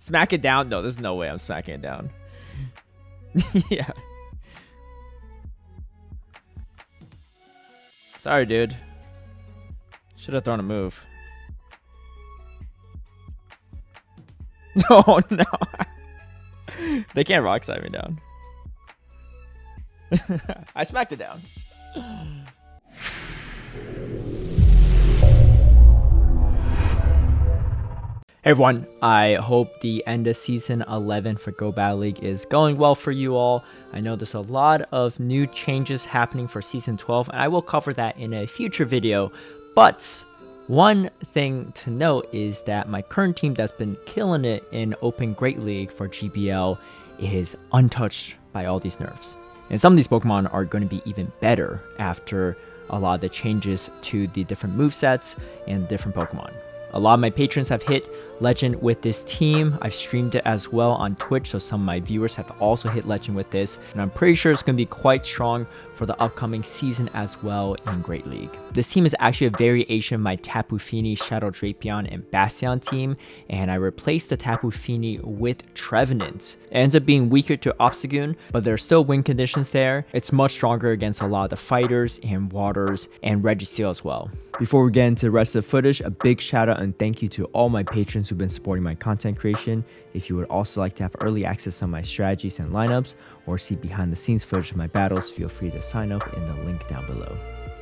Smack it down? No, there's no way I'm smacking it down. Yeah. Sorry, dude. Should have thrown a move. Oh, no. They can't rock slide me down. I smacked it down. Hey everyone, I hope the end of Season 11 for Go Battle League is going well for you all. I know there's a lot of new changes happening for Season 12, and I will cover that in a future video. But one thing to note is that my current team that's been killing it in Open Great League for GBL is untouched by all these nerfs. And some of these Pokemon are going to be even better after a lot of the changes to the different movesets and different Pokemon. A lot of my patrons have hit Legend with this team. I've streamed it as well on Twitch, so some of my viewers have also hit Legend with this. And I'm pretty sure it's going to be quite strong for the upcoming season as well in Great League. This team is actually a variation of my Tapu Fini, Shadow Drapion, and Bastion team. And I replaced the Tapu Fini with Trevenant. It ends up being weaker to Obstagoon, but there's still win conditions there. It's much stronger against a lot of the fighters and waters and Registeel as well. Before we get into the rest of the footage, a big shout out and thank you to all my patrons who've been supporting my content creation. If you would also like to have early access to my strategies and lineups, or see behind the scenes footage of my battles, feel free to sign up in the link down below.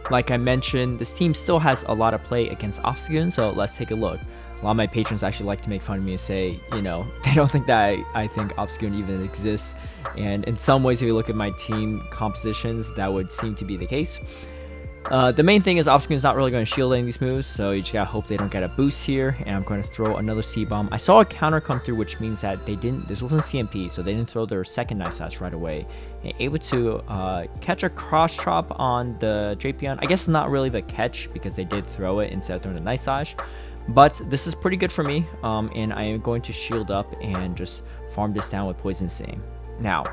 Like I mentioned, this team still has a lot of play against Obstagoon, so let's take a look. A lot of my patrons actually like to make fun of me and say, you know, they don't think that I think Obstagoon even exists. And in some ways, if you look at my team compositions, that would seem to be the case. The main thing is Obstagoon's not really going to shield any of these moves, so you just gotta hope they don't get a boost here. And I'm going to throw another C-Bomb. I saw a counter come through, which means that they didn't, this wasn't CMP, so they didn't throw their second Night Slash right away. And able to catch a cross chop on the Drapion. I guess not really the catch because they did throw it instead of throwing the Night Slash. But this is pretty good for me, and I am going to shield up and just farm this down with Poison Sting. Now,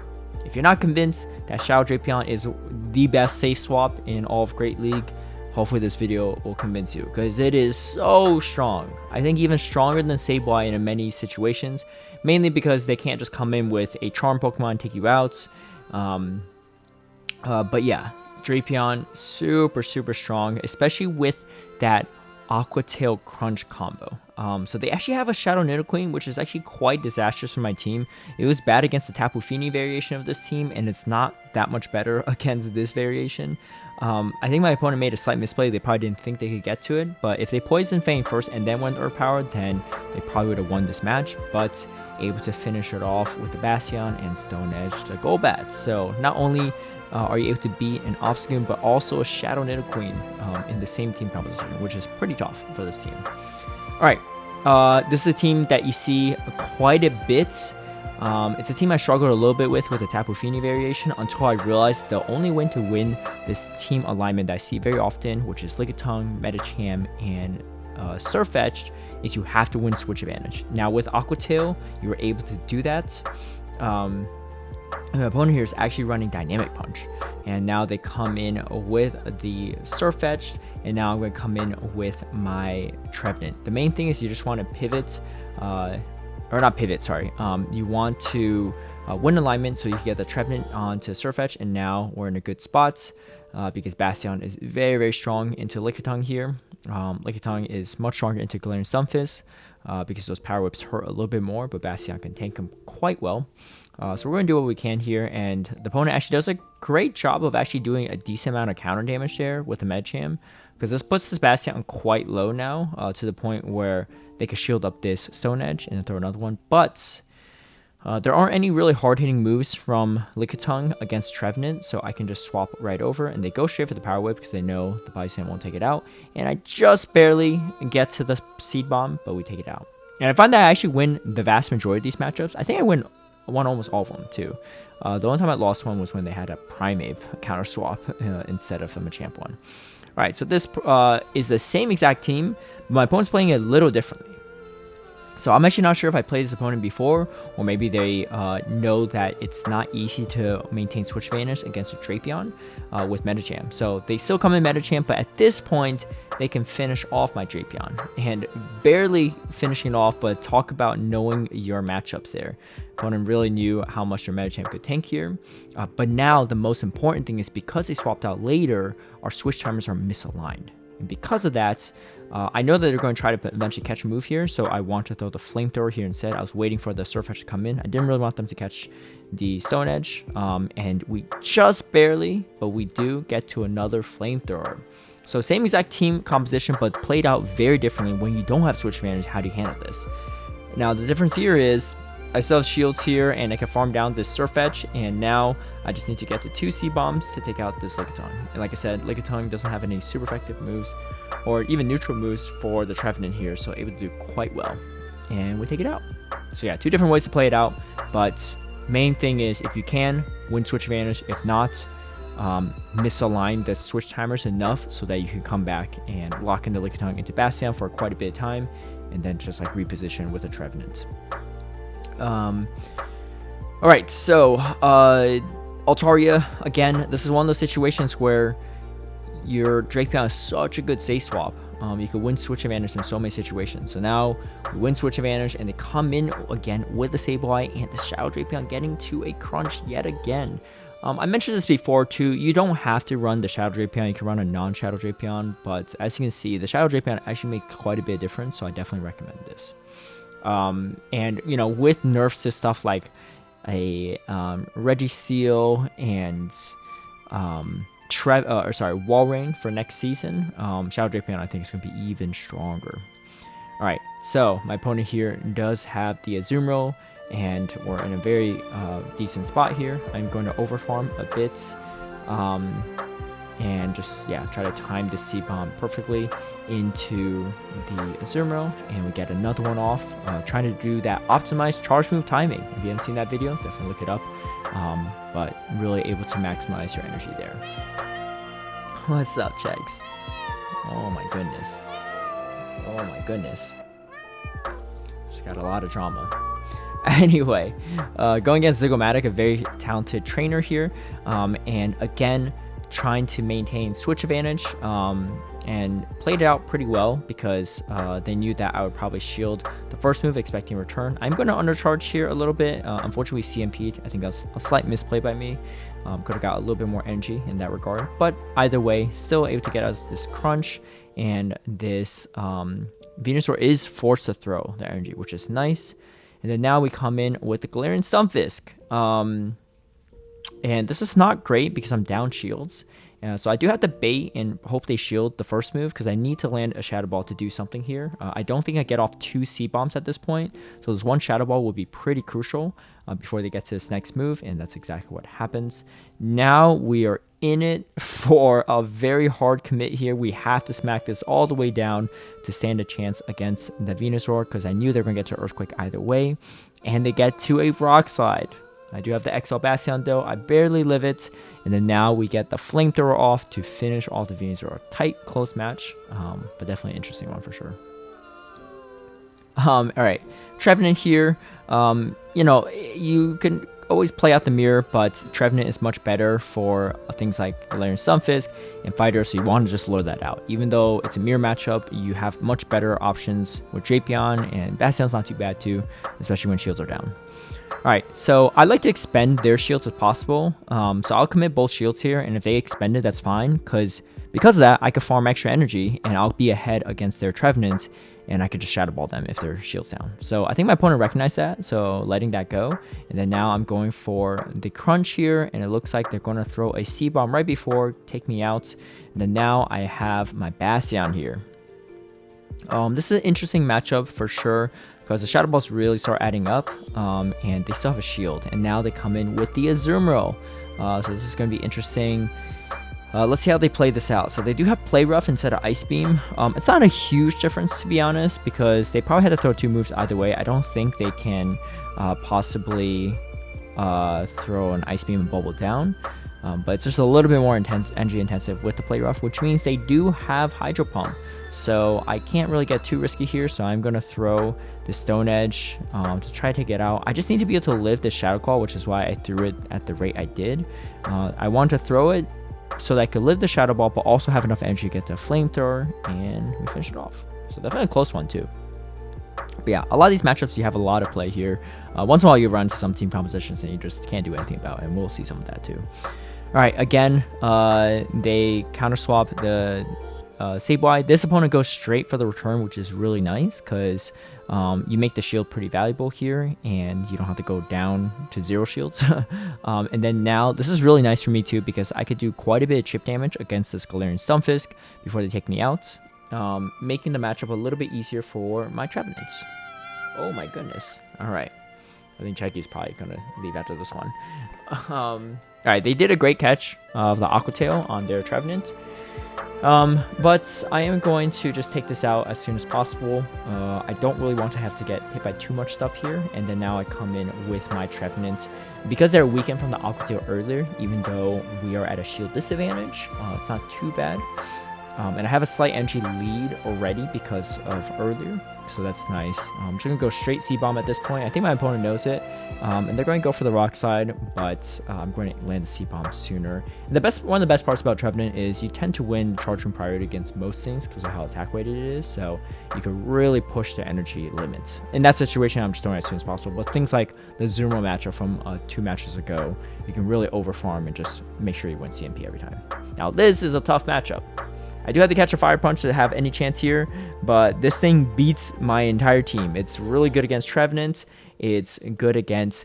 if you're not convinced that Shadow Drapion is the best safe swap in all of Great League, hopefully this video will convince you, because it is so strong. I think even stronger than Sableye in many situations, mainly because they can't just come in with a Charm Pokemon and take you out. But yeah, Drapion, super strong, especially with that Aqua Tail Crunch combo. So they actually have a Shadow Nidoqueen, which is actually quite disastrous for my team. It was bad against the Tapu Fini variation of this team, and it's not that much better against this variation. I think my opponent made a slight misplay. They probably didn't think they could get to it, but if they Poison Fang first and then went overpowered, then they probably would have won this match, but able to finish it off with the Bastion and Stone Edge to Golbat. So not only are you able to beat an Obstagoon, but also a Shadow Nidoqueen in the same team composition, which is pretty tough for this team. Alright, this is a team that you see quite a bit. It's a team I struggled a little bit with the Tapu Fini variation until I realized the only way to win this team alignment that I see very often, which is Lickitung, Medicham, and Surfetched, is you have to win switch advantage. Now with Aqua Tail, you were able to do that. My opponent here is actually running Dynamic Punch, and now they come in with the Surfetched, and now I'm going to come in with my Trevenant. The main thing is you just want to pivot, or not pivot, sorry. You want to win alignment so you can get the Trevenant onto Surfetch, and now we're in a good spot because Bastion is very strong into Lickitung here. Lickitung is much stronger into Galarian Stunfisk because those Power Whips hurt a little bit more, but Bastion can tank them quite well. So we're going to do what we can here, and the opponent actually does a great job of actually doing a decent amount of counter damage there with the Medicham, because this puts this Bastion quite low now, to the point where they can shield up this Stone Edge and then throw another one. But there aren't any really hard-hitting moves from Lickitung against Trevenant, so I can just swap right over, and they go straight for the Power Whip because they know the Bison won't take it out. And I just barely get to the Seed Bomb, but we take it out. And I find that I actually win the vast majority of these matchups. I think I won almost all of them too. The only time I lost one was when they had a Primeape counter swap instead of a Machamp one. Alright, so this is the same exact team, but my opponent's playing it a little differently. So I'm actually not sure if I played this opponent before, or maybe they know that it's not easy to maintain switch advantage against a Drapion with Medicham. So they still come in Medicham, but at this point, they can finish off my Drapion. And barely finishing off, but talk about knowing your matchups there. Opponent really knew how much their Medicham could tank here. But now the most important thing is because they swapped out later, our switch timers are misaligned. And because of that, I know that they're going to try to eventually catch a move here, so I want to throw the Flamethrower here instead. I was waiting for the Surf Edge to come in. I didn't really want them to catch the Stone Edge, and we just barely, but we do get to another Flamethrower. So same exact team composition, but played out very differently. When you don't have switch advantage, how do you handle this? Now, the difference here is I still have shields here, and I can farm down this Surf Edge, and now I just need to get to 2 C-Bombs to take out this Lickitung. And like I said, Lickitung doesn't have any super effective moves, or even neutral moves for the Trevenant here, so able to do quite well. And we take it out. So yeah, 2 different ways to play it out, but main thing is if you can, win switch advantage. If not, misalign the switch timers enough so that you can come back and lock in the Lickitung into Bastion for quite a bit of time, and then just like reposition with a Trevenant. Alright, so Altaria, again, this is one of those situations where your Drapion is such a good safe swap. You could win switch advantage in so many situations. So now we win switch advantage, and they come in again with the Sableye and the Shadow Drapion getting to a crunch yet again. I mentioned this before too, you don't have to run the Shadow Drapion, you can run a non-Shadow Drapion, but as you can see, the Shadow Drapion actually makes quite a bit of difference, so I definitely recommend this. And you know, with nerfs to stuff like a Registeel and Walrein for next season, Shadow Drapion I think is going to be even stronger. Alright, so my opponent here does have the Azumarill, and we're in a very decent spot here. I'm going to overfarm a bit, and just try to time the C-Bomb perfectly into the Azumarill, and we get another one off, trying to do that optimized charge move timing. If you haven't seen that video, definitely look it up, but really able to maximize your energy there. What's up, Chegs? Oh my goodness. Oh my goodness. Just got a lot of drama. Anyway, going against Zygomatic, a very talented trainer here, and again, trying to maintain switch advantage, and played it out pretty well because they knew that I would probably shield the first move, expecting return. I'm going to undercharge here a little bit. Unfortunately, CMP'd. I think that's a slight misplay by me. Could have got a little bit more energy in that regard, but either way, still able to get out of this crunch, and this Venusaur is forced to throw the energy, which is nice. And then now we come in with the Galarian Stunfisk. And this is not great because I'm down shields. So I do have to bait and hope they shield the first move because I need to land a Shadow Ball to do something here. I don't think I get off 2 C-Bombs at this point. So this one Shadow Ball will be pretty crucial before they get to this next move. And that's exactly what happens. Now we are in it for a very hard commit here. We have to smack this all the way down to stand a chance against the Venusaur because I knew they were going to get to Earthquake either way. And they get to a Rock Slide. I do have the XL Bastion though. I barely live it. And then now we get the Flamethrower off to finish off the Venusaur. A tight, close match, but definitely an interesting one for sure. Alright, Trevenant here. You know, you can always play out the mirror, but Trevenant is much better for things like Galarian Stunfisk and Fighter, so you want to just lure that out. Even though it's a mirror matchup, you have much better options with Drapion, and Bastion's not too bad too, especially when shields are down. Alright, so I like to expend their shields if possible, so I'll commit both shields here, and if they expend it, that's fine, because of that, I could farm extra energy, and I'll be ahead against their Trevenant, and I could just Shadow Ball them if their shield's down. So I think my opponent recognized that, so letting that go. And then now I'm going for the crunch here, and it looks like they're going to throw a C-Bomb right before, take me out. And then now I have my Bastion here. This is an interesting matchup for sure, because the Shadow Balls really start adding up, and they still have a shield. And now they come in with the Azumarill. So this is going to be interesting. Let's see how they play this out. So they do have Play Rough instead of Ice Beam. It's not a huge difference, to be honest, because they probably had to throw 2 moves either way. I don't think they can possibly throw an Ice Beam and Bubble down. but it's just a little bit more energy intensive with the Play Rough, which means they do have Hydro Pump. So I can't really get too risky here, so I'm going to throw the Stone Edge to try to get out. I just need to be able to live the Shadow Claw, which is why I threw it at the rate I did. I want to throw it so that I could live the Shadow Ball, but also have enough energy to get the Flamethrower, and we finish it off. So definitely a close one too. But yeah, a lot of these matchups, you have a lot of play here. Once in a while, you run into some team compositions that you just can't do anything about, and we'll see some of that too. All right, again, they counter swap the Sableye. This opponent goes straight for the return, which is really nice because you make the shield pretty valuable here, and you don't have to go down to 0 shields. And then now, this is really nice for me too because I could do quite a bit of chip damage against this Galarian Stunfisk before they take me out, making the matchup a little bit easier for my Trevenants. Oh my goodness. All right. I think Cheky's probably going to leave after this one. All right, they did a great catch of the Aqua Tail on their Trevenant. But I am going to just take this out as soon as possible. I don't really want to have to get hit by too much stuff here. And then now I come in with my Trevenant. Because they're weakened from the Aqua Tail earlier, even though we are at a shield disadvantage, it's not too bad. And I have a slight energy lead already because of earlier, so that's nice. I'm just going to go straight C-Bomb at this point. I think my opponent knows it, and they're going to go for the rock side, but I'm going to land the C-Bomb sooner. And one of the best parts about Trevenant is you tend to win Charge Room priority against most things because of how attack weighted it is, so you can really push the energy limit. In that situation, I'm just throwing it as soon as possible, but things like the Zuma matchup from 2 matches ago, you can really overfarm and just make sure you win CMP every time. Now, this is a tough matchup. I do have to catch a Fire Punch to have any chance here, but this thing beats my entire team. It's really good against Trevenant. It's good against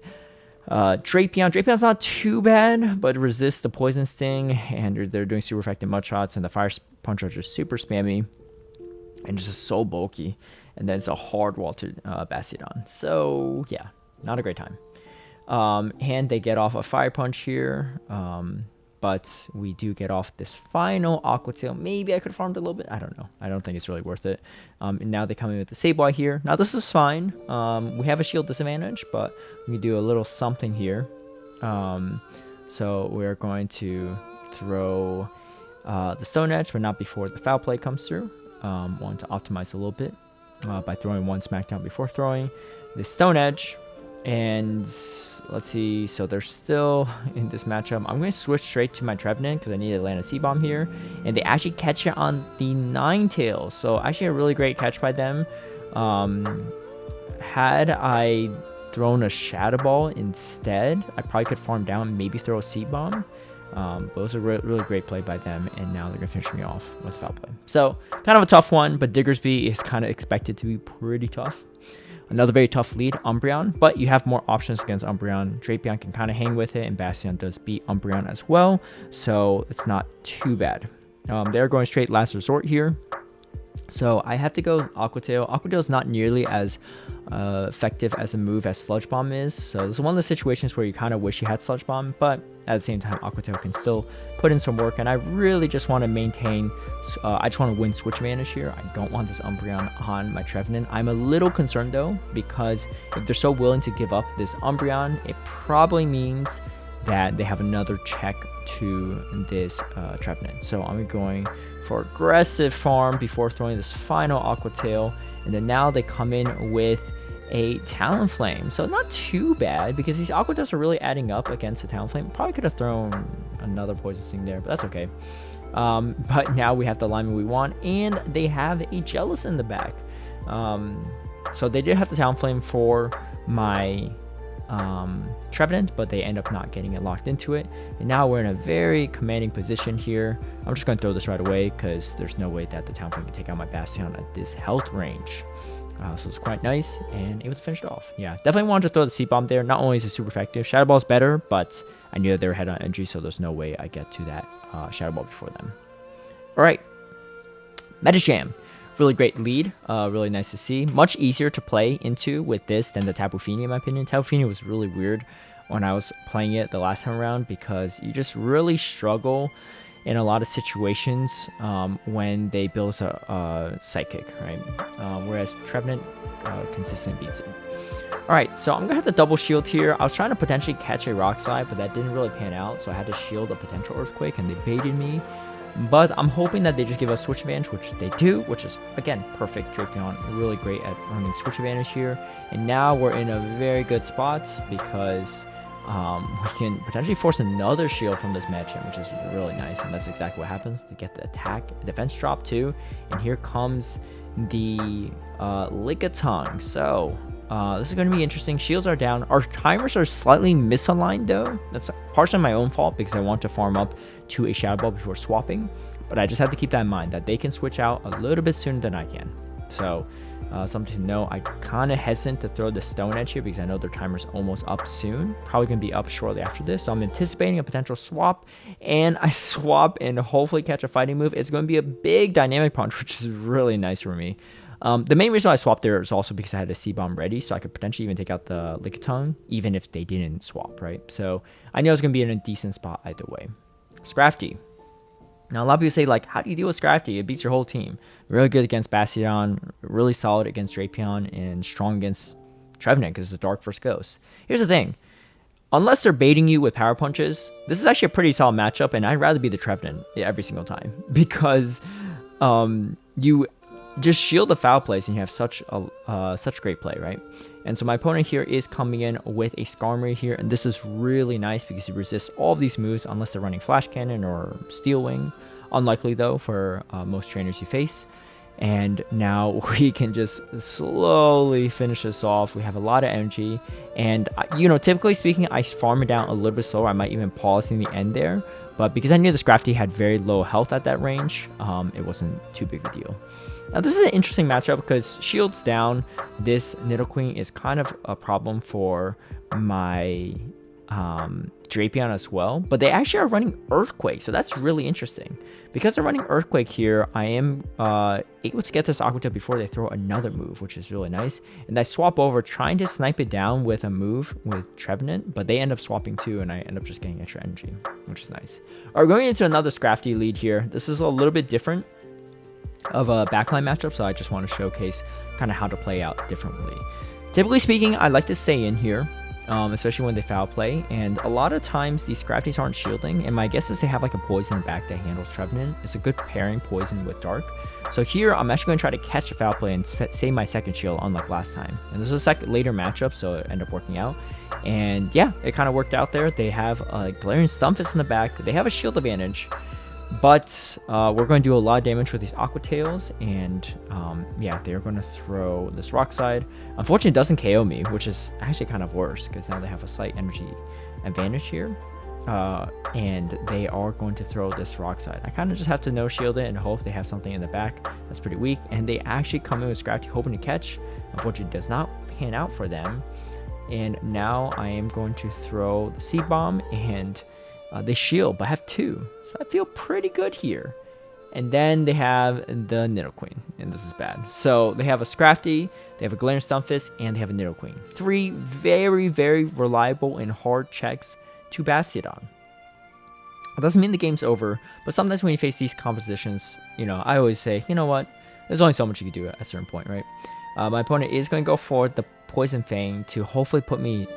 Drapion. Drapion's not too bad, but resists the Poison Sting, and they're doing super effective mud shots, and the Fire Punch are just super spammy, and just so bulky. And then it's a hard wall to Bastiodon. So, yeah, not a great time. And they get off a Fire Punch here. But we do get off this final Aqua Tail. Maybe I could farm it a little bit. I don't know. I don't think it's really worth it. And now they come in with the Sableye here. Now this is fine. We have a shield disadvantage, but we do a little something here. So we're going to throw the Stone Edge, but not before the Foul Play comes through. Want to optimize a little bit by throwing one Smackdown before throwing the Stone Edge. And let's see, so they're still in this matchup. I'm going to switch straight to my Trevenant because I need to land a C-Bomb here. And they actually catch it on the Ninetales. So actually a really great catch by them. Had I thrown a Shadow Ball instead, I probably could farm down, maybe throw a C-Bomb. But it was a really great play by them, and now they're going to finish me off with Foul Play. So kind of a tough one, but Diggersby is kind of expected to be pretty tough. Another very tough lead, Umbreon, but you have more options against Umbreon. Drapion can kind of hang with it, and Bastiodon does beat Umbreon as well, so it's not too bad. They're going straight Last Resort here. So I have to go Aqua Tail. Aqua Tail is not nearly as effective as a move as Sludge Bomb is. So this is one of the situations where you kind of wish you had Sludge Bomb, but at the same time, Aqua Tail can still put in some work. And I really just want to maintain, I just want to win switch advantage here. I don't want this Umbreon on my Trevenant. I'm a little concerned though, because if they're so willing to give up this Umbreon, it probably means that they have another check to this Trevenant. So I'm going for aggressive farm before throwing this final Aqua Tail, and then now they come in with a Talonflame. So not too bad because these Aqua Tails are really adding up against a Talonflame. Probably could have thrown another Poison Sting there, but that's okay. But now we have the alignment we want, and they have a Jealous in the back. So they did have the Talonflame for my Trevenant, but they end up not getting it locked into it, and now we're in a very commanding position here. I'm just going to throw this right away because there's no way that the Talonflame can take out my Bastiodon at this health range. So it's quite nice, and able to finish it off. Yeah, definitely wanted to throw the C-Bomb there. Not only is it super effective, Shadow Ball is better, but I knew that they were head on energy, so there's no way I get to that Shadow Ball before them. All right, Medicham. Really great lead, really nice to see. Much easier to play into with this than the Tapu Fini, in my opinion. Tapu Fini was really weird when I was playing it the last time around because you just really struggle in a lot of situations when they build a Psychic, right? Whereas Trevenant consistently beats it. Alright, so I'm going to have the double shield here. I was trying to potentially catch a Rock Slide, but that didn't really pan out, so I had to shield a potential Earthquake, and they baited me. But I'm hoping that they just give us Switch Advantage, which they do, which is, again, perfect. Drapion, really great at earning Switch Advantage here. And now we're in a very good spot because we can potentially force another shield from this Medicham, which is really nice. And that's exactly what happens to get the attack, defense drop too. And here comes the Lickitung. So this is going to be interesting. Shields are down. Our timers are slightly misaligned though. That's partially my own fault because I want to farm up to a Shadow Ball before swapping. But I just have to keep that in mind that they can switch out a little bit sooner than I can. So something to know, I kind of hesitant to throw the Stone Edge here because I know their timer's almost up soon. Probably going to be up shortly after this. So I'm anticipating a potential swap. And I swap and hopefully catch a fighting move. It's going to be a big Dynamic Punch, which is really nice for me. The main reason I swapped there is also because I had a C-Bomb ready, so I could potentially even take out the Lickitung, even if they didn't swap, right? So I know it's going to be in a decent spot either way. Scrafty. Now, a lot of people say, like, how do you deal with Scrafty? It beats your whole team. Really good against Bastiodon, really solid against Drapion, and strong against Trevenant because it's a Dark First Ghost. Here's the thing. Unless they're baiting you with Power Punches, this is actually a pretty solid matchup, and I'd rather be the Trevenant every single time because you just shield the foul plays and you have such great play, right? And so my opponent here is coming in with a Skarmory here, and this is really nice because you resist all of these moves unless they're running Flash Cannon or Steel Wing. Unlikely though for most trainers you face. And now we can just slowly finish this off. We have a lot of energy, and you know, typically speaking, I farm it down a little bit slower. I might even pause in the end there, but because I knew the Scrafty had very low health at that range, it wasn't too big a deal. Now this is an interesting matchup because shields down, this Nidoqueen is kind of a problem for my Drapion as well, but they actually are running Earthquake, so that's really interesting. Because they're running Earthquake here, I am able to get this Aqua Tail before they throw another move, which is really nice. And I swap over trying to snipe it down with a move with Trevenant, but they end up swapping too, and I end up just getting extra energy, which is nice. Alright, going into another Scrafty lead here. This is a little bit different of a backline matchup, so I just want to showcase kind of how to play out differently. Typically speaking, I like to stay in here, especially when they foul play, and a lot of times these Scrafties aren't shielding, and my guess is they have like a poison back that handles Trevenant. It's a good pairing, poison with dark. So here I'm actually going to try to catch a foul play and save my second shield, unlike last time. And this is a later matchup, so it ended up working out. And yeah, it kind of worked out there. They have a Galarian Stunfisk in the back. They have a shield advantage. But we're going to do a lot of damage with these Aqua Tails, and yeah, they're going to throw this Rock Slide. Unfortunately, it doesn't KO me, which is actually kind of worse, because now they have a slight energy advantage here. And they are going to throw this Rock Slide. I kind of just have to no-shield it and hope they have something in the back that's pretty weak. And they actually come in with Scrafty hoping to catch. Unfortunately, it does not pan out for them. And now I am going to throw the Seed Bomb, and they shield, but I have two, so I feel pretty good here. And then they have the Nidoqueen, and this is bad. So they have a Scrafty, they have a Galarian Stunfisk, and they have a Nidoqueen. Three very, very reliable and hard checks to Bastiodon. It doesn't mean the game's over, but sometimes when you face these compositions, you know, I always say, you know what, there's only so much you can do at a certain point, right? My opponent is going to go for the Poison Fang to hopefully put me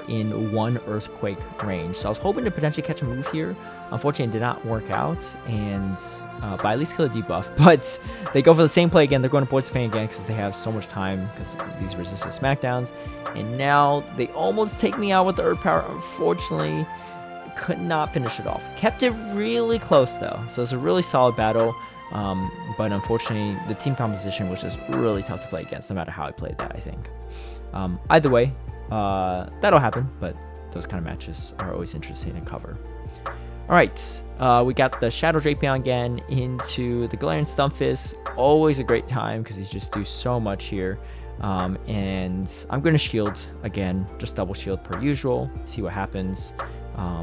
in one Earthquake range. So I was hoping to potentially catch a move here. Unfortunately, it did not work out, and but at least kill a debuff. But they go for the same play again. They're going to Poison Fang again because they have so much time because these resisted smackdowns. And now they almost take me out with the Earth Power. Unfortunately, could not finish it off. Kept it really close though. So it's a really solid battle. But unfortunately, the team composition was just really tough to play against, no matter how I played that, I think. Either way, that'll happen, but those kind of matches are always interesting to cover. Alright, we got the Shadow Drapion again into the Galarian Stunfisk. Always a great time because he's just do so much here. And I'm going to shield again, just double shield per usual, see what happens.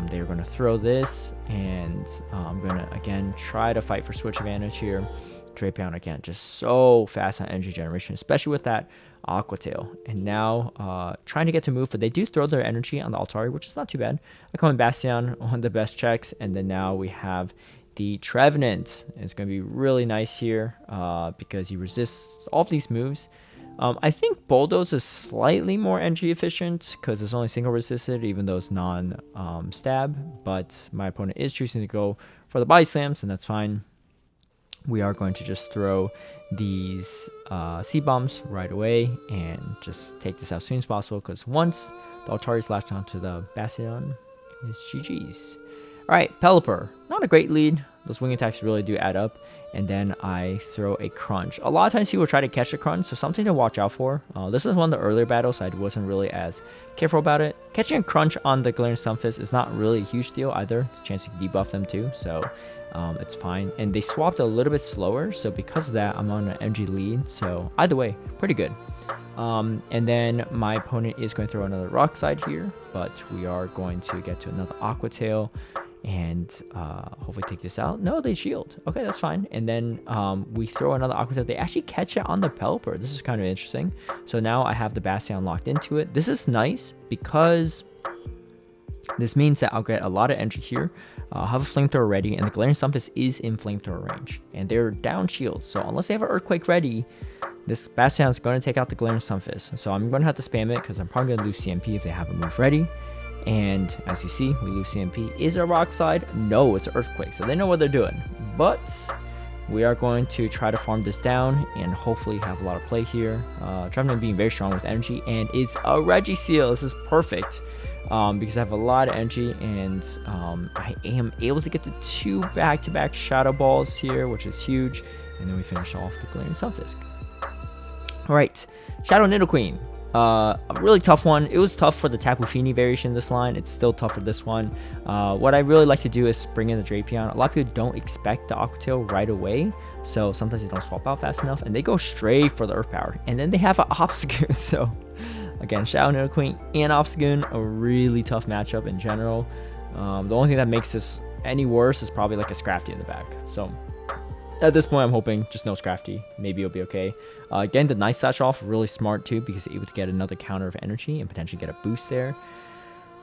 They're going to throw this, and I'm going to again try to fight for switch advantage here. Drapion again, just so fast on energy generation, especially with that Aqua Tail. And now trying to get to move, but they do throw their energy on the Altaria, which is not too bad. I come in Bastion, one of the best checks, and then now we have the Trevenant. It's going to be really nice here because he resists all of these moves. I think Bulldoze is slightly more energy efficient because it's only single resisted, even though it's non-stab. But my opponent is choosing to go for the body slams, and that's fine. We are going to just throw these seed bombs right away and just take this out as soon as possible, because once the Altaria is latched onto the Bastion, it's GG's. Alright, Pelipper. Not a great lead. Those wing attacks really do add up. And then I throw a crunch. A lot of times people try to catch a crunch, so something to watch out for. This is one of the earlier battles, so I wasn't really as careful about it. Catching a crunch on the Galarian Stunfisk is not really a huge deal either. It's a chance to debuff them too, so it's fine. And they swapped a little bit slower, so because of that, I'm on an MG lead. So either way, pretty good. And then my opponent is going to throw another Rock Slide here, but we are going to get to another Aqua Tail and hopefully take this out. No, they shield. Okay, that's fine. And then we throw another Aqua Tail. They actually catch it on the Pelipper. This is kind of interesting. So now I have the Bastion locked into it. This is nice because this means that I'll get a lot of entry here. I'll have a Flamethrower ready, and the Galarian Stunfisk is in Flamethrower range. And they're down shields, so unless they have an Earthquake ready, this Bastion is going to take out the Galarian Stunfisk. So I'm going to have to spam it because I'm probably going to lose CMP if they have a move ready. And as you see, we lose CMP. Is it a Rock Slide? No, it's an Earthquake, so they know what they're doing. But we are going to try to farm this down and hopefully have a lot of play here. Trevenant being very strong with energy, and it's a Regiseal. This is perfect because I have a lot of energy, and I am able to get the 2 back-to-back Shadow Balls here, which is huge. And then we finish off the Galarian Stunfisk. Alright, Shadow Nidoqueen. A really tough one. It was tough for the Tapu Fini variation in this line. It's still tough for this one. What I really like to do is bring in the Drapion. A lot of people don't expect the Aqua Tail right away, so sometimes they don't swap out fast enough, and they go straight for the Earth Power. And then they have an Obstagoon, so again, Shadow Nidoqueen and Obstagoon, a really tough matchup in general. The only thing that makes this any worse is probably like a Scrafty in the back. So at this point, I'm hoping just no Scrafty. Maybe it'll be okay. Getting the Night Slash off, really smart too, because you're able to get another counter of energy and potentially get a boost there.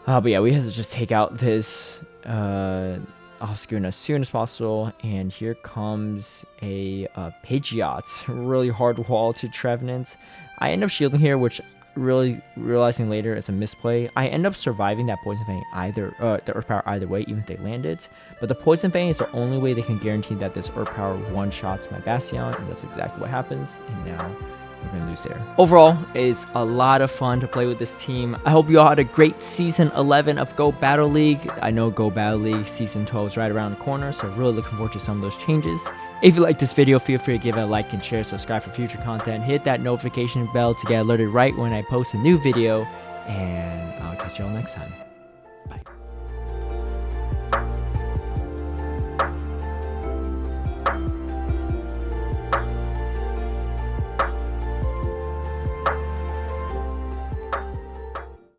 But yeah, we have to just take out this Obstagoon as soon as possible. And here comes a Pidgeot. Really hard wall to Trevenant. I end up shielding here, which really realizing later it's a misplay. I end up surviving that Poison Fang either the Earth Power either way, even if they land it. But the Poison Fang is the only way they can guarantee that this Earth Power one-shots my Bastion, and that's exactly what happens. And now we're gonna lose there. Overall, it's a lot of fun to play with this team. I hope you all had a great season 11 of Go Battle League. I know Go Battle League season 12 is right around the corner, so really looking forward to some of those changes. If you like this video, feel free to give it a like and share, subscribe for future content, hit that notification bell to get alerted right when I post a new video, and I'll catch you all next time. Bye.